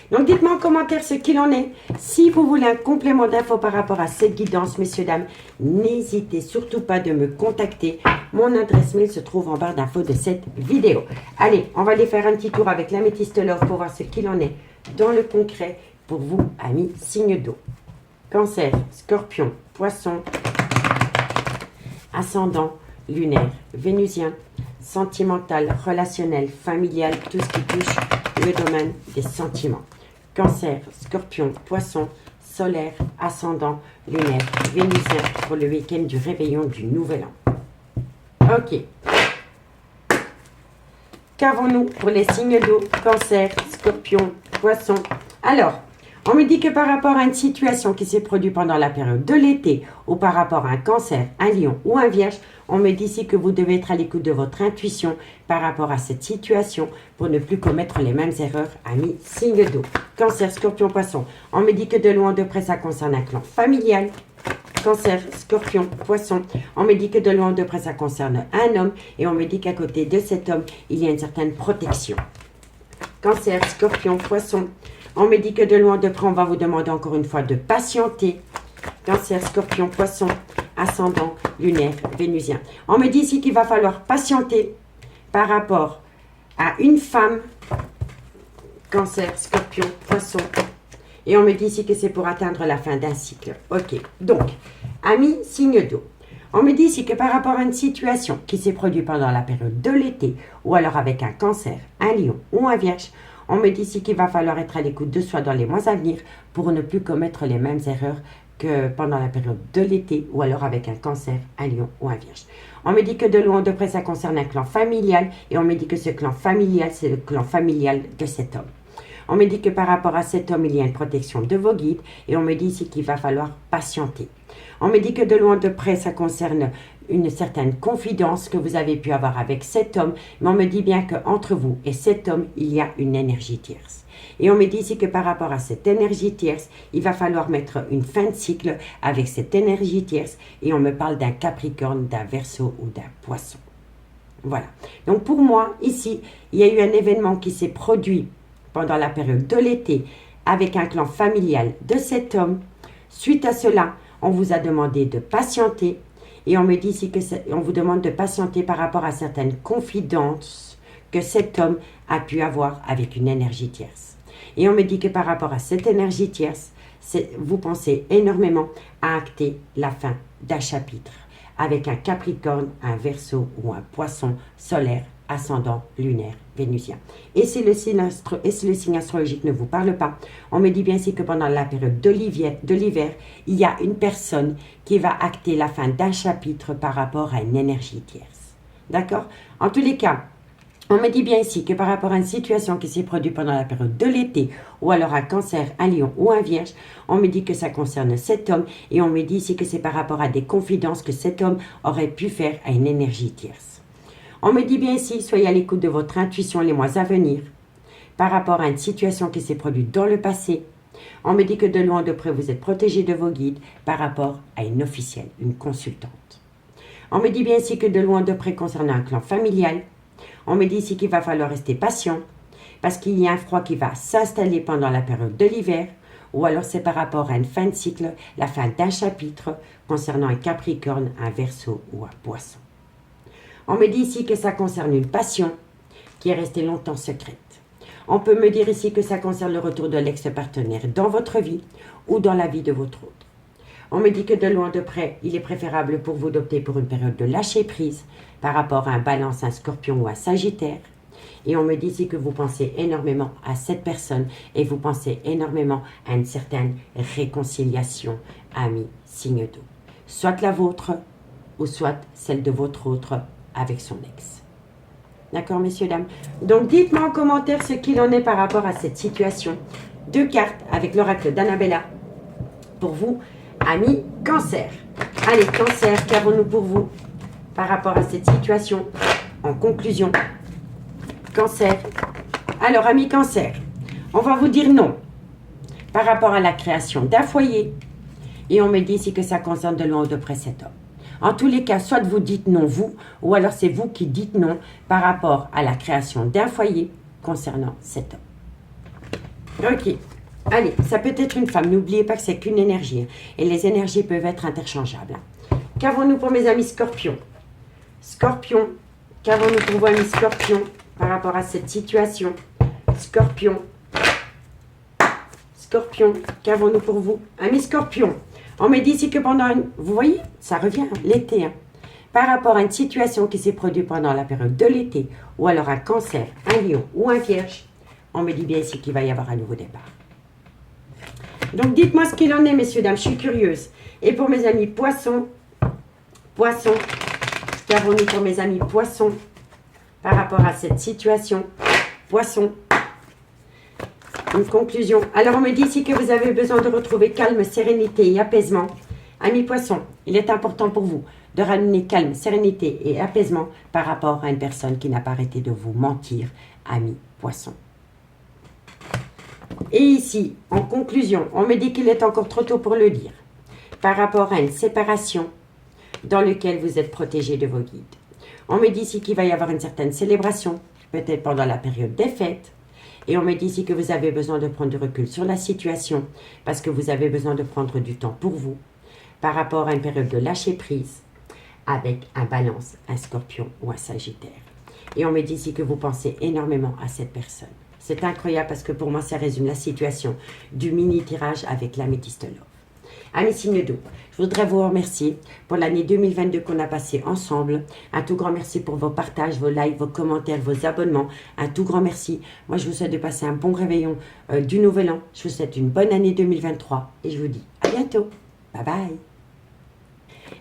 Donc, dites-moi en commentaire ce qu'il en est. Si vous voulez un complément d'infos par rapport à cette guidance, messieurs, dames, n'hésitez surtout pas de me contacter. Mon adresse mail se trouve en barre d'infos de cette vidéo. Allez, on va aller faire un petit tour avec l'améthyste love pour voir ce qu'il en est dans le concret pour vous, amis signes d'eau. Cancer, Scorpion, Poisson, ascendant, lunaire, vénusien, sentimental, relationnel, familial, tout ce qui touche le domaine des sentiments. Cancer, Scorpion, Poisson, solaire, ascendant, lunaire, vénusien pour le week-end du réveillon du Nouvel An. Ok. Qu'avons-nous pour les signes d'eau? Cancer, Scorpion, Poisson. Alors, on me dit que par rapport à une situation qui s'est produite pendant la période de l'été ou par rapport à un cancer, un lion ou un vierge, on me dit ici que vous devez être à l'écoute de votre intuition par rapport à cette situation pour ne plus commettre les mêmes erreurs, amis signes d'eau. Cancer, Scorpion, Poisson. On me dit que de loin de près, ça concerne un clan familial. Cancer, Scorpion, Poisson. On me dit que de loin de près, ça concerne un homme. Et on me dit qu'à côté de cet homme, il y a une certaine protection. Cancer, Scorpion, Poisson. On me dit que de loin de près, on va vous demander encore une fois de patienter. Cancer, Scorpion, Poisson, ascendant, lunaire, vénusien. On me dit ici qu'il va falloir patienter par rapport à une femme. Cancer, Scorpion, Poisson. Et on me dit ici que c'est pour atteindre la fin d'un cycle. Ok, donc, amis, signe d'eau. On me dit ici que par rapport à une situation qui s'est produite pendant la période de l'été, ou alors avec un cancer, un lion ou un vierge, on me dit ici qu'il va falloir être à l'écoute de soi dans les mois à venir pour ne plus commettre les mêmes erreurs que pendant la période de l'été ou alors avec un cancer, un lion ou un vierge. On me dit que de loin de près, ça concerne un clan familial et on me dit que ce clan familial, c'est le clan familial de cet homme. On me dit que par rapport à cet homme, il y a une protection de vos guides et on me dit ici qu'il va falloir patienter. On me dit que de loin de près, ça concerne une certaine confidence que vous avez pu avoir avec cet homme, mais on me dit bien qu'entre vous et cet homme, il y a une énergie tierce. Et on me dit ici que par rapport à cette énergie tierce, il va falloir mettre une fin de cycle avec cette énergie tierce et on me parle d'un Capricorne, d'un Verseau ou d'un Poisson. Voilà. Donc pour moi, ici, il y a eu un événement qui s'est produit pendant la période de l'été avec un clan familial de cet homme. Suite à cela, on vous a demandé de patienter et on me dit ici qu'on vous demande de patienter par rapport à certaines confidences que cet homme a pu avoir avec une énergie tierce. Et on me dit que par rapport à cette énergie tierce, vous pensez énormément à acter la fin d'un chapitre avec un Capricorne, un Verseau ou un Poisson solaire, ascendant, lunaire, vénusien. Et si le signe astrologique ne vous parle pas, on me dit bien ici que pendant la période de l'hiver, il y a une personne qui va acter la fin d'un chapitre par rapport à une énergie tierce. D'accord? En tous les cas, on me dit bien ici que par rapport à une situation qui s'est produite pendant la période de l'été, ou alors un cancer, un lion ou un vierge, on me dit que ça concerne cet homme, et on me dit ici que c'est par rapport à des confidences que cet homme aurait pu faire à une énergie tierce. On me dit bien ici, soyez à l'écoute de votre intuition les mois à venir par rapport à une situation qui s'est produite dans le passé. On me dit que de loin ou de près, vous êtes protégé de vos guides par rapport à une officielle, une consultante. On me dit bien ici que de loin ou de près, concernant un clan familial, on me dit ici qu'il va falloir rester patient parce qu'il y a un froid qui va s'installer pendant la période de l'hiver, ou alors c'est par rapport à une fin de cycle, la fin d'un chapitre concernant un Capricorne, un Verseau ou un Poisson. On me dit ici que ça concerne une passion qui est restée longtemps secrète. On peut me dire ici que ça concerne le retour de l'ex-partenaire dans votre vie ou dans la vie de votre autre. On me dit que de loin de près, il est préférable pour vous d'opter pour une période de lâcher prise par rapport à un Balance, un Scorpion ou un Sagittaire. Et on me dit ici que vous pensez énormément à cette personne et vous pensez énormément à une certaine réconciliation, ami, signe d'eau. Soit la vôtre ou soit celle de votre autre avec son ex. D'accord, messieurs, dames? Donc, dites-moi en commentaire ce qu'il en est par rapport à cette situation. 2 cartes avec l'oracle d'Annabella pour vous, amis Cancer. Allez, Cancer, qu'avons-nous pour vous par rapport à cette situation? En conclusion, Cancer. Alors, amis Cancer, on va vous dire non par rapport à la création d'un foyer. Et on me dit ici que ça concerne de loin ou de près cet homme. En tous les cas, soit vous dites non vous, ou alors c'est vous qui dites non par rapport à la création d'un foyer concernant cet homme. Ok, allez, ça peut être une femme, n'oubliez pas que c'est qu'une énergie, et les énergies peuvent être interchangeables. Qu'avons-nous pour mes amis Scorpions? Scorpion, qu'avons-nous pour vous amis Scorpions par rapport à cette situation? Scorpion, Scorpion, qu'avons-nous pour vous amis Scorpions? On me dit ici que pendant vous voyez, ça revient, l'été, par rapport à une situation qui s'est produite pendant la période de l'été, ou alors un Cancer, un Lion ou un Vierge, on me dit bien ici qu'il va y avoir un nouveau départ. Donc dites-moi ce qu'il en est, messieurs, dames, je suis curieuse. Et pour mes amis Poissons, Poissons, qu'avons-nous pour mes amis Poissons par rapport à cette situation? Poissons. Une conclusion. Alors, on me dit ici que vous avez besoin de retrouver calme, sérénité et apaisement. Amis Poissons, il est important pour vous de ramener calme, sérénité et apaisement par rapport à une personne qui n'a pas arrêté de vous mentir, amis Poissons. Et ici, en conclusion, on me dit qu'il est encore trop tôt pour le dire. Par rapport à une séparation dans laquelle vous êtes protégé de vos guides. On me dit ici qu'il va y avoir une certaine célébration, peut-être pendant la période des fêtes. Et on me dit ici que vous avez besoin de prendre du recul sur la situation parce que vous avez besoin de prendre du temps pour vous par rapport à une période de lâcher prise avec un Balance, un Scorpion ou un Sagittaire. Et on me dit ici que vous pensez énormément à cette personne. C'est incroyable parce que pour moi, ça résume la situation du mini-tirage avec l'améthyste love. Amis signes d'eau, je voudrais vous remercier pour l'année 2022 qu'on a passé ensemble. Un tout grand merci pour vos partages, vos likes, vos commentaires, vos abonnements. Un tout grand merci. Moi, je vous souhaite de passer un bon réveillon du Nouvel An. Je vous souhaite une bonne année 2023 et je vous dis à bientôt. Bye bye.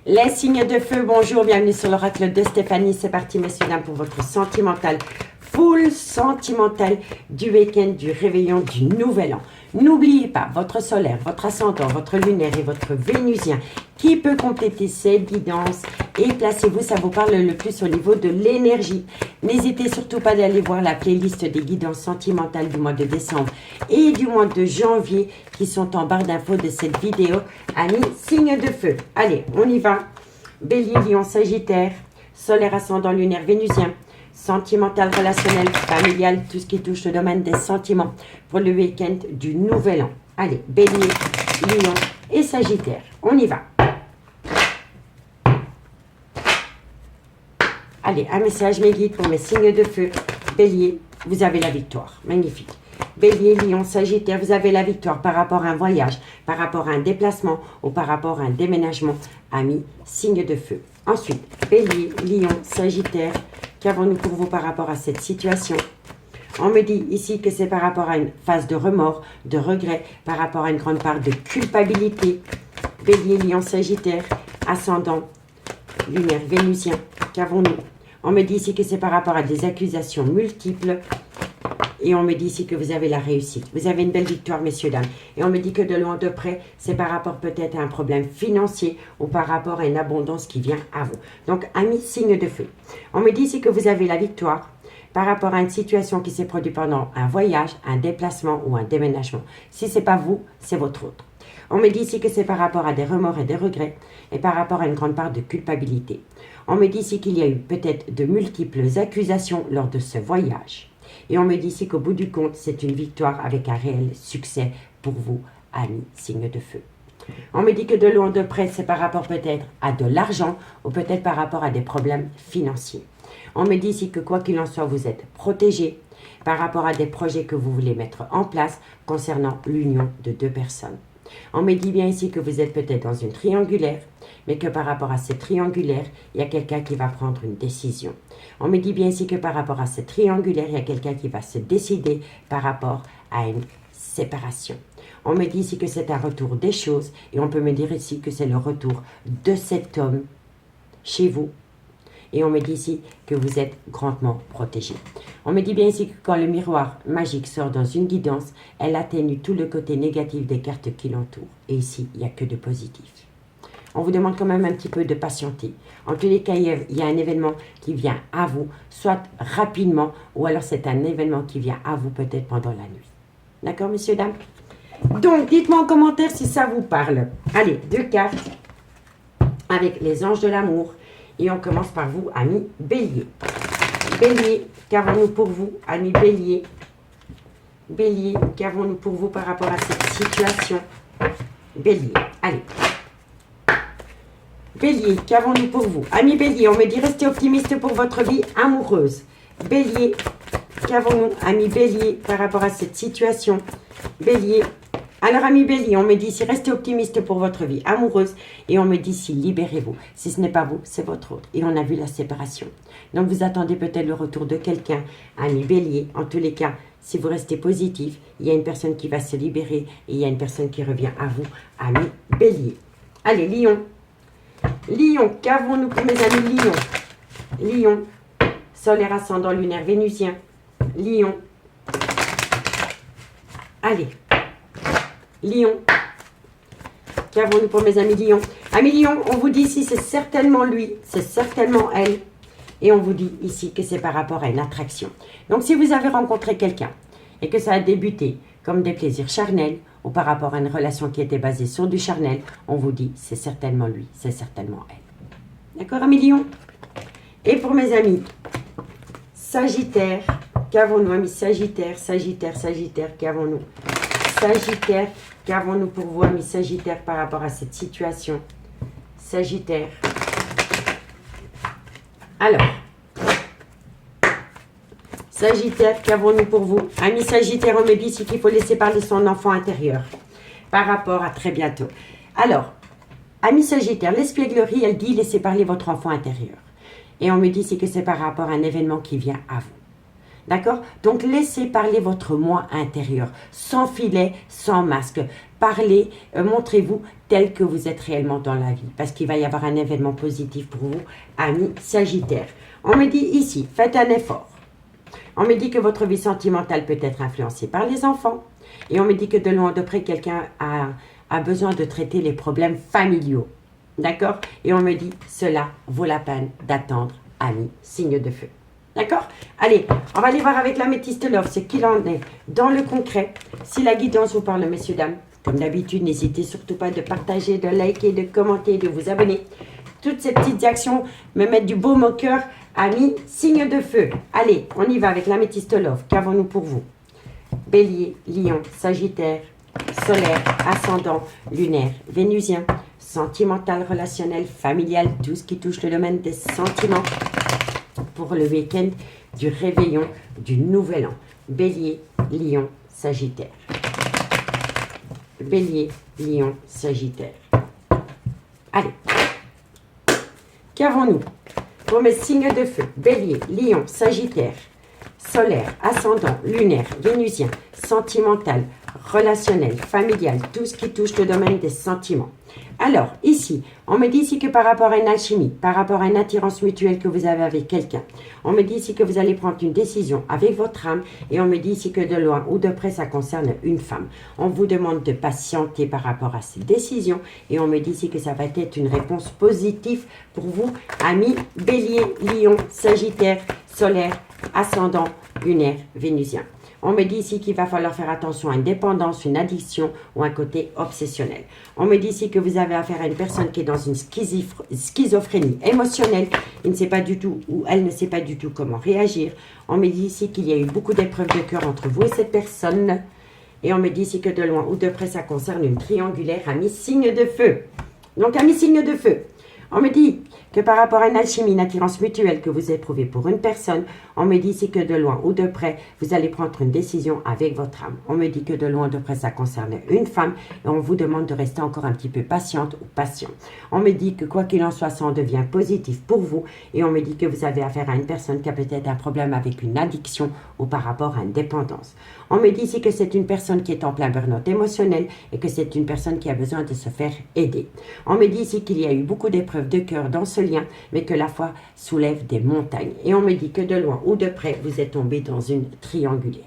Les signes de feu, bonjour, bienvenue sur l'oracle de Stéphanie. C'est parti, messieurs, dames, pour votre sentimental, full sentimental du week-end, du réveillon, du Nouvel An. N'oubliez pas votre solaire, votre ascendant, votre lunaire et votre vénusien qui peut compléter cette guidance et placez-vous, ça vous parle le plus au niveau de l'énergie. N'hésitez surtout pas d'aller voir la playlist des guidances sentimentales du mois de décembre et du mois de janvier qui sont en barre d'infos de cette vidéo. Amis, signe de feu. Allez, on y va. Bélier, Lion, Sagittaire, solaire, ascendant, lunaire, vénusien. Sentimental, relationnel, familial, tout ce qui touche le domaine des sentiments pour le week-end du Nouvel An. Allez, Bélier, Lion et Sagittaire, on y va. Allez, un message, mes guides, pour mes signes de feu. Bélier, vous avez la victoire. Magnifique. Bélier, Lion, Sagittaire, vous avez la victoire par rapport à un voyage, par rapport à un déplacement ou par rapport à un déménagement. Amis, signe de feu. Ensuite, Bélier, Lion, Sagittaire, qu'avons-nous pour vous par rapport à cette situation? On me dit ici que c'est par rapport à une phase de remords, de regret, par rapport à une grande part de culpabilité. Bélier, Lion, Sagittaire, ascendant, lunaire, vénusien, qu'avons-nous? On me dit ici que c'est par rapport à des accusations multiples Et on me dit ici que vous avez la réussite. Vous avez une belle victoire, messieurs, dames. Et on me dit que de loin, de près, c'est par rapport peut-être à un problème financier ou par rapport à une abondance qui vient à vous. Donc, amis, signe de feu. On me dit ici que vous avez la victoire par rapport à une situation qui s'est produite pendant un voyage, un déplacement ou un déménagement. Si ce n'est pas vous, c'est votre autre. On me dit ici que c'est par rapport à des remords et des regrets et par rapport à une grande part de culpabilité. On me dit ici qu'il y a eu peut-être de multiples accusations lors de ce voyage. Et on me dit ici qu'au bout du compte, c'est une victoire avec un réel succès pour vous, amis, signe de feu. On me dit que de loin de près, c'est par rapport peut-être à de l'argent ou peut-être par rapport à des problèmes financiers. On me dit ici que quoi qu'il en soit, vous êtes protégé par rapport à des projets que vous voulez mettre en place concernant l'union de deux personnes. On me dit bien ici que vous êtes peut-être dans une triangulaire, mais que par rapport à cette triangulaire, il y a quelqu'un qui va prendre une décision. On me dit bien ici que par rapport à cette triangulaire, il y a quelqu'un qui va se décider par rapport à une séparation. On me dit ici que c'est un retour des choses et on peut me dire ici que c'est le retour de cet homme chez vous. Et on me dit ici que vous êtes grandement protégé. On me dit bien ici que quand le miroir magique sort dans une guidance, elle atténue tout le côté négatif des cartes qui l'entourent. Et ici, il n'y a que de positif. On vous demande quand même un petit peu de patienter. En tous les cas, il y a un événement qui vient à vous, soit rapidement, ou alors c'est un événement qui vient à vous peut-être pendant la nuit. D'accord, messieurs, dames? Donc, dites-moi en commentaire si ça vous parle. Allez, 2 cartes avec les anges de l'amour. Et on commence par vous, amis Bélier. Bélier, qu'avons-nous pour vous, amis Bélier? Bélier, qu'avons-nous pour vous par rapport à cette situation? Bélier, allez. Bélier, qu'avons-nous pour vous? Amis Bélier, on me dit restez optimiste pour votre vie amoureuse. Bélier, qu'avons-nous, amis Bélier, par rapport à cette situation? Bélier. Alors, amis Bélier, on me dit ici, restez optimiste pour votre vie amoureuse. Et on me dit ici, libérez-vous. Si ce n'est pas vous, c'est votre autre. Et on a vu la séparation. Donc, vous attendez peut-être le retour de quelqu'un, amis Bélier. En tous les cas, si vous restez positif, il y a une personne qui va se libérer. Et il y a une personne qui revient à vous, amis Bélier. Allez, Lion. Lion, qu'avons-nous pour mes amis Lion? Lion, solaire ascendant lunaire vénusien. Lion. Allez. Lion. Qu'avons-nous pour mes amis Lion? Amis Lion, on vous dit ici, c'est certainement lui, c'est certainement elle. Et on vous dit ici que c'est par rapport à une attraction. Donc, si vous avez rencontré quelqu'un et que ça a débuté comme des plaisirs charnels ou par rapport à une relation qui était basée sur du charnel, on vous dit c'est certainement lui, c'est certainement elle. D'accord, amis Lion? Et pour mes amis Sagittaire, qu'avons-nous, amis Sagittaire, Sagittaire, Sagittaire, qu'avons-nous? Sagittaire, qu'avons-nous pour vous, amis Sagittaire, par rapport à cette situation? Sagittaire. Alors, Sagittaire, qu'avons-nous pour vous? Amis Sagittaire, on me dit ici qu'il faut laisser parler son enfant intérieur par rapport à très bientôt. Alors, amis Sagittaire, l'espièglerie, elle dit laissez parler votre enfant intérieur. Et on me dit ici que c'est par rapport à un événement qui vient à vous. D'accord? Donc, laissez parler votre moi intérieur, sans filet, sans masque. Parlez, montrez-vous tel que vous êtes réellement dans la vie. Parce qu'il va y avoir un événement positif pour vous, amis Sagittaire. On me dit ici, faites un effort. On me dit que votre vie sentimentale peut être influencée par les enfants. Et on me dit que de loin de près, quelqu'un a besoin de traiter les problèmes familiaux. D'accord? Et on me dit, cela vaut la peine d'attendre, amis, signe de feu. D'accord? Allez, on va aller voir avec l'améthyste love ce qu'il en est dans le concret. Si la guidance vous parle, messieurs, dames, comme d'habitude, n'hésitez surtout pas de partager, de liker, de commenter, de vous abonner. Toutes ces petites actions me mettent du baume au cœur, amis, signe de feu. Allez, on y va avec l'améthyste love. Qu'avons-nous pour vous? Bélier, Lion, Sagittaire, solaire, ascendant, lunaire, vénusien, sentimental, relationnel, familial, tout ce qui touche le domaine des sentiments. Pour le week-end du réveillon du nouvel an. Bélier, Lion, Sagittaire. Bélier, Lion, Sagittaire. Allez. Qu'avons-nous pour mes signes de feu? Bélier, Lion, Sagittaire. Solaire, ascendant, lunaire, vénusien, sentimental, relationnel, familial, tout ce qui touche le domaine des sentiments. Alors, ici, on me dit ici que par rapport à une alchimie, par rapport à une attirance mutuelle que vous avez avec quelqu'un, on me dit ici que vous allez prendre une décision avec votre âme et on me dit ici que de loin ou de près, ça concerne une femme. On vous demande de patienter par rapport à ces décisions et on me dit ici que ça va être une réponse positive pour vous, amis Bélier, Lion, Sagittaire, Solaire, Ascendant, Lunaire, Vénusien. On me dit ici qu'il va falloir faire attention à une dépendance, une addiction ou un côté obsessionnel. On me dit ici que vous avez affaire à une personne qui est dans une schizophrénie émotionnelle. Il ne sait pas du tout ou elle ne sait pas du tout comment réagir. On me dit ici qu'il y a eu beaucoup d'épreuves de cœur entre vous et cette personne. Et on me dit ici que de loin ou de près, ça concerne une triangulaire ami signe de feu. Donc, ami signe de feu. On me dit que par rapport à une alchimie, une attirance mutuelle que vous éprouvez pour une personne, on me dit ici que de loin ou de près, vous allez prendre une décision avec votre âme. On me dit que de loin ou de près, ça concerne une femme et on vous demande de rester encore un petit peu patiente ou patient. On me dit que quoi qu'il en soit, ça en devient positif pour vous et on me dit que vous avez affaire à une personne qui a peut-être un problème avec une addiction ou par rapport à une dépendance. On me dit ici que c'est une personne qui est en plein burn-out émotionnel et que c'est une personne qui a besoin de se faire aider. On me dit ici qu'il y a eu beaucoup d'épreuves de cœur dans ce lien, mais que la foi soulève des montagnes. Et on me dit que de loin ou de près, vous êtes tombé dans une triangulaire.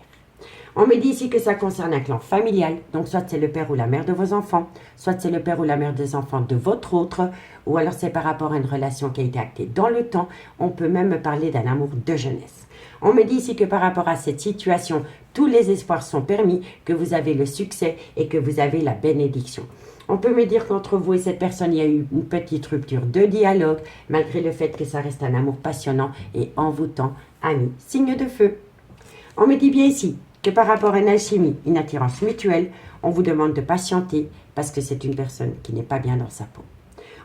On me dit ici que ça concerne un clan familial, donc soit c'est le père ou la mère de vos enfants, soit c'est le père ou la mère des enfants de votre autre, ou alors c'est par rapport à une relation qui a été actée dans le temps. On peut même parler d'un amour de jeunesse. On me dit ici que par rapport à cette situation, tous les espoirs sont permis, que vous avez le succès et que vous avez la bénédiction. On peut me dire qu'entre vous et cette personne, il y a eu une petite rupture de dialogue, malgré le fait que ça reste un amour passionnant et envoûtant, amis, signe de feu. On me dit bien ici que par rapport à une alchimie, une attirance mutuelle, on vous demande de patienter parce que c'est une personne qui n'est pas bien dans sa peau.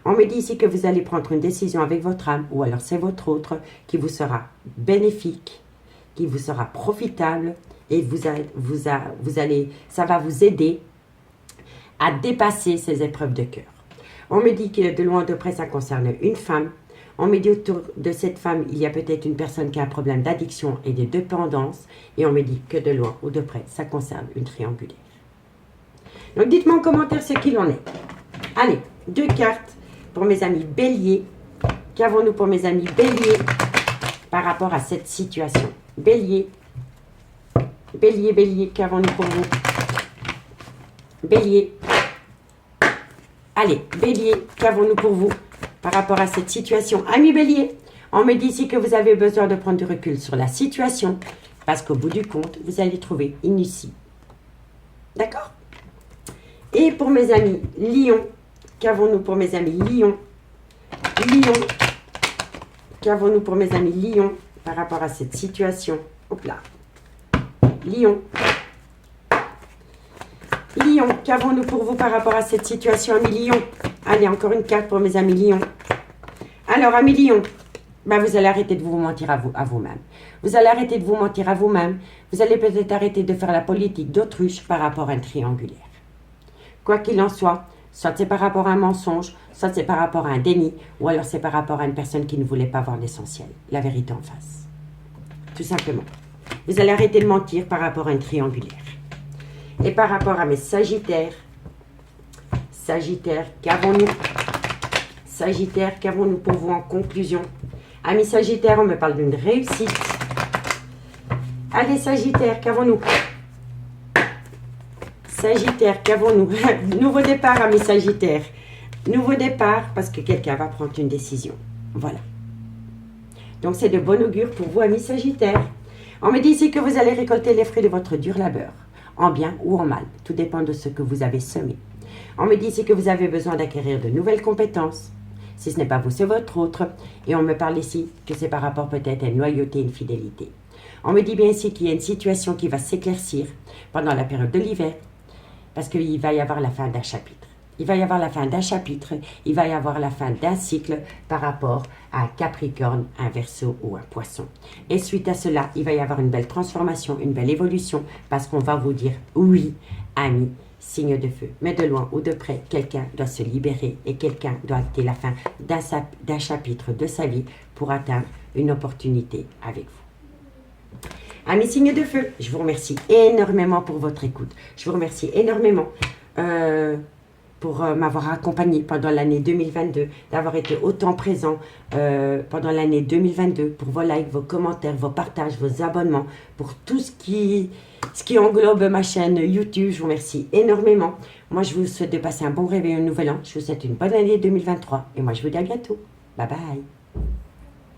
On me dit ici que vous allez prendre une décision avec votre âme, ou alors c'est votre autre, qui vous sera bénéfique, qui vous sera profitable, et ça va vous aider à dépasser ces épreuves de cœur. On me dit que de loin ou de près, ça concerne une femme. On me dit autour de cette femme, il y a peut-être une personne qui a un problème d'addiction et de dépendance. Et on me dit que de loin ou de près, ça concerne une triangulaire. Donc dites-moi en commentaire ce qu'il en est. Allez, 2 cartes pour mes amis béliers. Qu'avons-nous pour mes amis béliers par rapport à cette situation? Bélier, bélier, bélier, qu'avons-nous pour vous? Bélier. Allez, bélier, qu'avons-nous pour vous par rapport à cette situation? Amis bélier, on me dit ici que vous avez besoin de prendre du recul sur la situation parce qu'au bout du compte, vous allez trouver une issue. D'accord? Et pour mes amis lion, qu'avons-nous pour mes amis lion? Lion, qu'avons-nous pour mes amis lion par rapport à cette situation? Hop là. Lion. Lion, qu'avons-nous pour vous par rapport à cette situation, amis Lion? Allez, encore une carte pour mes amis Lion. Alors, amis Lion, vous allez arrêter de vous mentir à vous-même. Vous allez arrêter de vous mentir à vous-même. Vous allez peut-être arrêter de faire la politique d'autruche par rapport à un triangulaire. Quoi qu'il en soit c'est par rapport à un mensonge, soit c'est par rapport à un déni, ou alors c'est par rapport à une personne qui ne voulait pas voir l'essentiel, la vérité en face. Tout simplement. Vous allez arrêter de mentir par rapport à un triangulaire. Et par rapport à mes Sagittaires, Sagittaire, qu'avons-nous? Sagittaire, qu'avons-nous pour vous en conclusion? Amis Sagittaire, on me parle d'une réussite. Allez Sagittaire, qu'avons-nous? Sagittaire, qu'avons-nous? Nouveau départ, amis Sagittaire. Nouveau départ parce que quelqu'un va prendre une décision. Voilà. Donc c'est de bon augure pour vous, amis Sagittaire. On me dit ici que vous allez récolter les fruits de votre dur labeur. En bien ou en mal. Tout dépend de ce que vous avez semé. On me dit ici que vous avez besoin d'acquérir de nouvelles compétences. Si ce n'est pas vous, c'est votre autre. Et on me parle ici que c'est par rapport peut-être à une loyauté, une fidélité. On me dit bien ici qu'il y a une situation qui va s'éclaircir pendant la période de l'hiver. Parce qu'il va y avoir la fin d'un chapitre. Il va y avoir la fin d'un chapitre. Il va y avoir la fin d'un cycle par rapport à un Capricorne, un Verseau ou un Poisson. Et suite à cela, il va y avoir une belle transformation, une belle évolution. Parce qu'on va vous dire oui, amis, signe de feu. Mais de loin ou de près, quelqu'un doit se libérer et quelqu'un doit acter la fin d'un chapitre de sa vie pour atteindre une opportunité avec vous. Amis signes de feu, je vous remercie énormément pour votre écoute. Je vous remercie énormément pour m'avoir accompagné pendant l'année 2022, d'avoir été autant présent pendant l'année 2022, pour vos likes, vos commentaires, vos partages, vos abonnements, pour tout ce qui englobe ma chaîne YouTube. Je vous remercie énormément. Moi, je vous souhaite de passer un bon réveillon nouvel an. Je vous souhaite une bonne année 2023 et moi, je vous dis à bientôt. Bye bye.